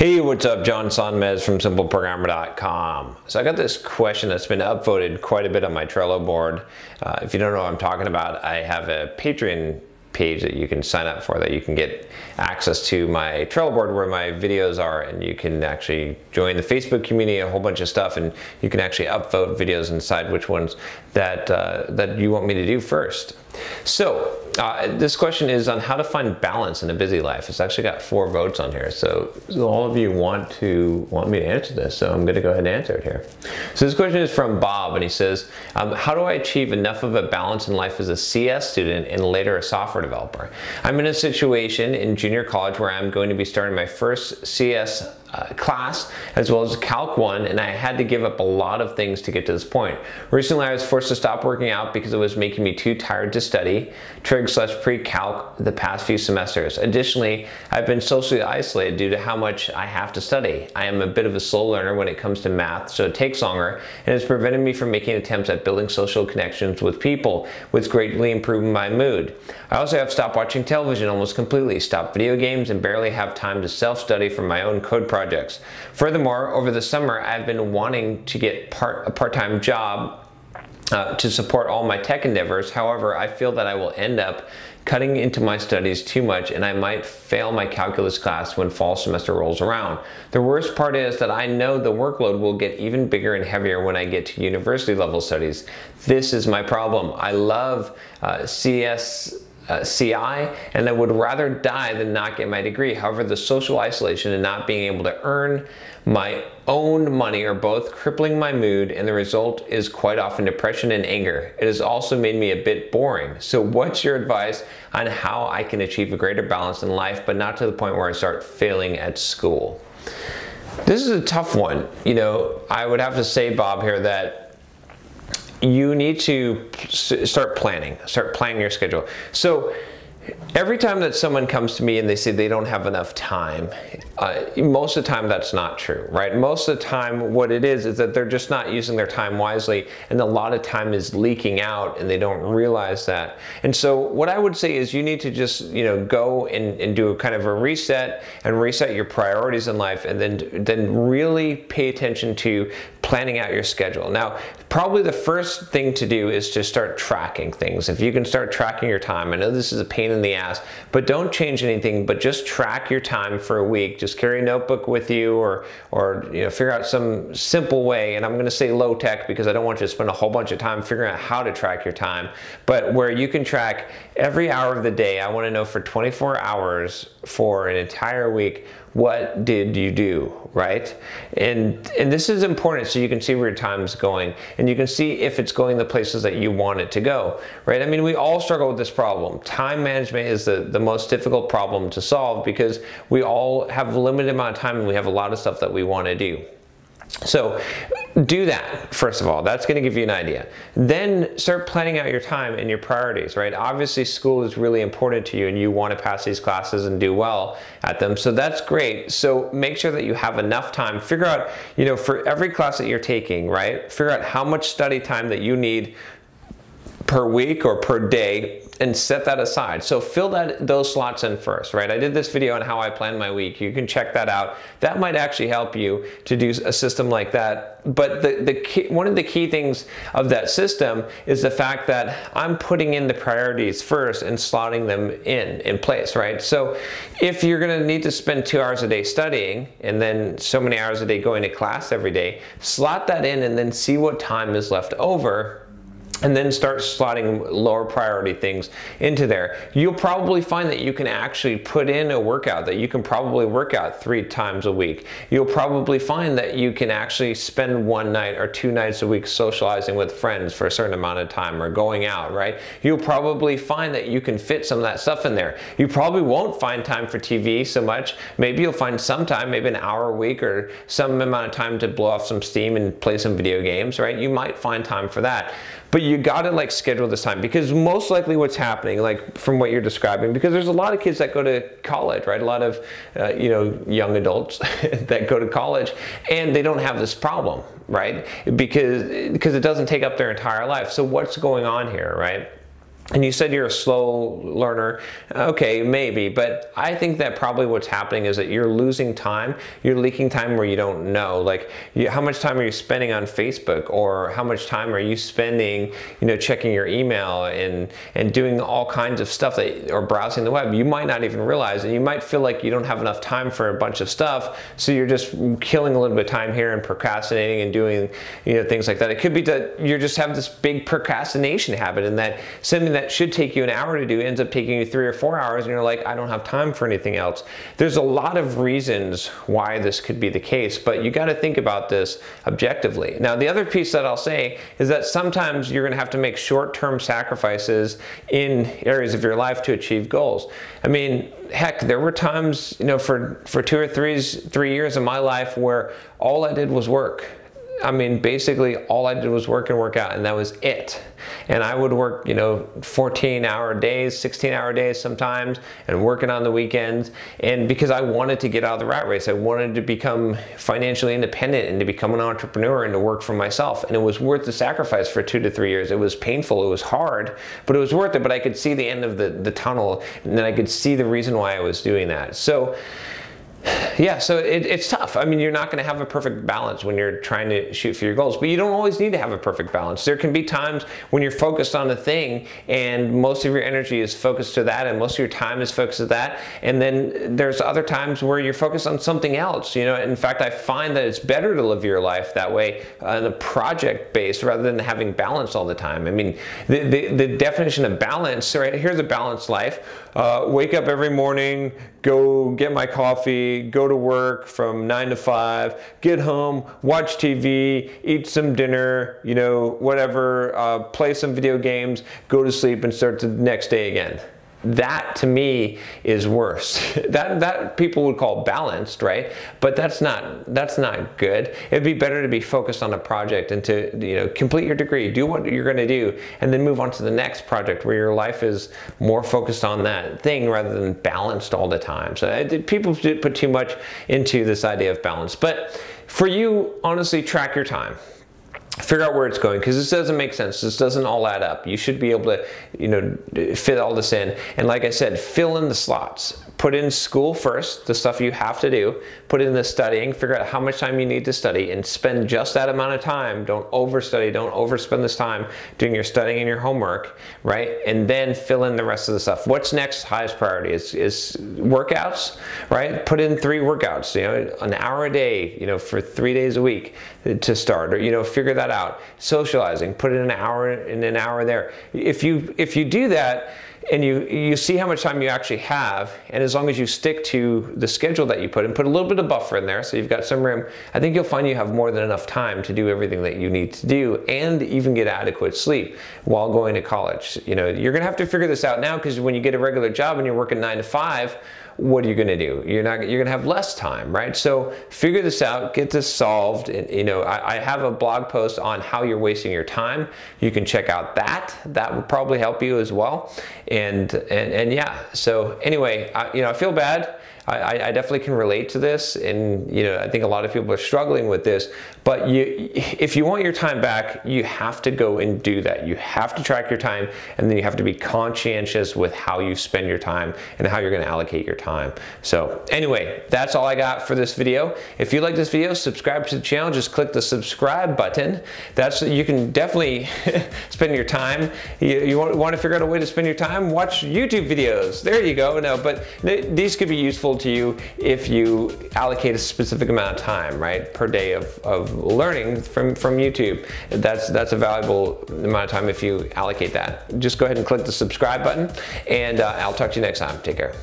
Hey, what's up? John Sonmez from SimpleProgrammer.com. So I got this question that's been upvoted quite a bit on my Trello board. If you don't know what I'm talking about, I have a Patreon page that you can sign up for, that you can get access to my Trello board where my videos are, and you can actually join the Facebook community, a whole bunch of stuff, and you can actually upvote videos and decide which ones that that you want me to do first. So this question is on how to find balance in a busy life. It's actually got 4 votes on here, so all of you want me to answer this, so I'm going to go ahead and answer it here. So this question is from Bob, and he says, how do I achieve enough of a balance in life as a CS student and later a software developer? I'm in a situation in junior college where I'm going to be starting my first CS class as well as Calc 1, and I had to give up a lot of things to get to this point. Recently I was forced to stop working out because it was making me too tired to study trig/pre-calc the past few semesters. Additionally, I've been socially isolated due to how much I have to study. I am a bit of a slow learner when it comes to math, so it takes longer, and it's prevented me from making attempts at building social connections with people, which greatly improving my mood. I also have stopped watching television almost completely, stopped video games, and barely have time to self-study for my own code projects. Furthermore, over the summer, I've been wanting to get a part-time job to support all my tech endeavors. However, I feel that I will end up cutting into my studies too much, and I might fail my calculus class when fall semester rolls around. The worst part is that I know the workload will get even bigger and heavier when I get to university level studies. This is my problem. I love CI, and I would rather die than not get my degree. However, the social isolation and not being able to earn my own money are both crippling my mood, and the result is quite often depression and anger. It has also made me a bit boring. So what's your advice on how I can achieve a greater balance in life, but not to the point where I start failing at school? This is a tough one. You know, I would have to say, Bob, here that you need to start planning your schedule. So every time that someone comes to me and they say they don't have enough time, most of the time that's not true, right? Most of the time what it is that they're just not using their time wisely, and a lot of time is leaking out and they don't realize that. And so what I would say is you need to just, you know, go and do a kind of a reset and reset your priorities in life, and then really pay attention to planning out your schedule. Now, probably the first thing to do is to start tracking things. If you can start tracking your time, I know this is a pain in the ass, but don't change anything, but just track your time for a week. Just carry a notebook with you, or you know, figure out some simple way, and I'm gonna say low tech because I don't want you to spend a whole bunch of time figuring out how to track your time, but where you can track every hour of the day. I wanna know for 24 hours for an entire week, what did you do, right? And this is important so you can see where your time's going, and you can see if it's going the places that you want it to go, right? I mean, we all struggle with this problem. Time management is the most difficult problem to solve because we all have a limited amount of time and we have a lot of stuff that we want to do. So do that, first of all. That's going to give you an idea. Then start planning out your time and your priorities, right? Obviously, school is really important to you and you want to pass these classes and do well at them. So that's great. So make sure that you have enough time. Figure out, you know, for every class that you're taking, right? Figure out how much study time that you need per week or per day, and set that aside. So fill those slots in first, right? I did this video on how I plan my week. You can check that out. That might actually help you to do a system like that. But one of the key things of that system is the fact that I'm putting in the priorities first and slotting them in place, right? So if you're gonna need to spend 2 hours a day studying and then so many hours a day going to class every day, slot that in and then see what time is left over, and then start slotting lower priority things into there. You'll probably find that you can actually put in a workout, that you can probably work out 3 times a week. You'll probably find that you can actually spend 1 night or 2 nights a week socializing with friends for a certain amount of time, or going out, right? You'll probably find that you can fit some of that stuff in there. You probably won't find time for TV so much. Maybe you'll find some time, maybe an hour a week or some amount of time to blow off some steam and play some video games, right? You might find time for that. But you gotta like schedule this time, because most likely what's happening, like from what you're describing, because there's a lot of kids that go to college, right? A lot of you know, young adults that go to college and they don't have this problem, right? Because it doesn't take up their entire life. So what's going on here, right? And you said you're a slow learner. Okay, maybe, but I think that probably what's happening is that you're losing time. You're leaking time where you don't know. Like, how much time are you spending on Facebook, or how much time are you spending, checking your email and doing all kinds of stuff or browsing the web? You might not even realize, and you might feel like you don't have enough time for a bunch of stuff, so you're just killing a little bit of time here and procrastinating and doing, things like that. It could be that you just have this big procrastination habit, and that something that should take you an hour to do ends up taking you 3 or 4 hours, and you're like, I don't have time for anything else. There's a lot of reasons why this could be the case, but you got to think about this objectively. Now, the other piece that I'll say is that sometimes you're going to have to make short-term sacrifices in areas of your life to achieve goals. I mean, heck, there were times, for 2 or 3 years of my life where all I did was work. I mean, basically all I did was work and work out, and that was it. And I would work, 14-hour days, 16-hour days sometimes, and working on the weekends. And because I wanted to get out of the rat race, I wanted to become financially independent and to become an entrepreneur and to work for myself. And it was worth the sacrifice for 2 to 3 years. It was painful, it was hard, but it was worth it. But I could see the end of the tunnel, and then I could see the reason why I was doing that. So yeah, so it's tough. I mean, you're not going to have a perfect balance when you're trying to shoot for your goals, but you don't always need to have a perfect balance. There can be times when you're focused on a thing and most of your energy is focused to that, and most of your time is focused to that, and then there's other times where you're focused on something else. In fact, I find that it's better to live your life that way, on a project base, rather than having balance all the time. I mean, the definition of balance, right? Here's a balanced life. Wake up every morning, go get my coffee, go to work from 9 to 5, get home, watch TV, eat some dinner, whatever, play some video games, go to sleep, and start the next day again. That to me is worse. that people would call balanced, right? But that's not good. It'd be better to be focused on a project and to complete your degree, do what you're going to do, and then move on to the next project where your life is more focused on that thing rather than balanced all the time. So people put too much into this idea of balance. But for you, honestly, track your time. Figure out where it's going, because this doesn't make sense. This doesn't all add up. You should be able to, fit all this in. And like I said, fill in the slots. Put in school first, the stuff you have to do. Put in the studying. Figure out how much time you need to study, and spend just that amount of time. Don't overstudy. Don't overspend this time doing your studying and your homework, right? And then fill in the rest of the stuff. What's next? Highest priority is workouts, right? Put in 3 workouts. An hour a day, for 3 days a week to start, or figure that out. Socializing, put in an hour there. If you do that, and you see how much time you actually have, and as long as you stick to the schedule that you put in, put a little bit of buffer in there so you've got some room, I think you'll find you have more than enough time to do everything that you need to do, and even get adequate sleep while going to college. You're gonna have to figure this out now, because when you get a regular job and you're working 9 to 5, what are you going to do? You're going to have less time, right? So figure this out, get this solved. And, I have a blog post on how you're wasting your time. You can check out that. That would probably help you as well. And yeah. So anyway, I feel bad. I definitely can relate to this, and I think a lot of people are struggling with this. But if you want your time back, you have to go and do that. You have to track your time, and then you have to be conscientious with how you spend your time and how you're going to allocate your time. So anyway, that's all I got for this video. If you like this video, subscribe to the channel. Just click the subscribe button. You can definitely spend your time. You want to figure out a way to spend your time? Watch YouTube videos. There you go. No, but these could be useful to you if you allocate a specific amount of time, right, per day of learning from YouTube. That's a valuable amount of time if you allocate that. Just go ahead and click the subscribe button, and I'll talk to you next time. Take care.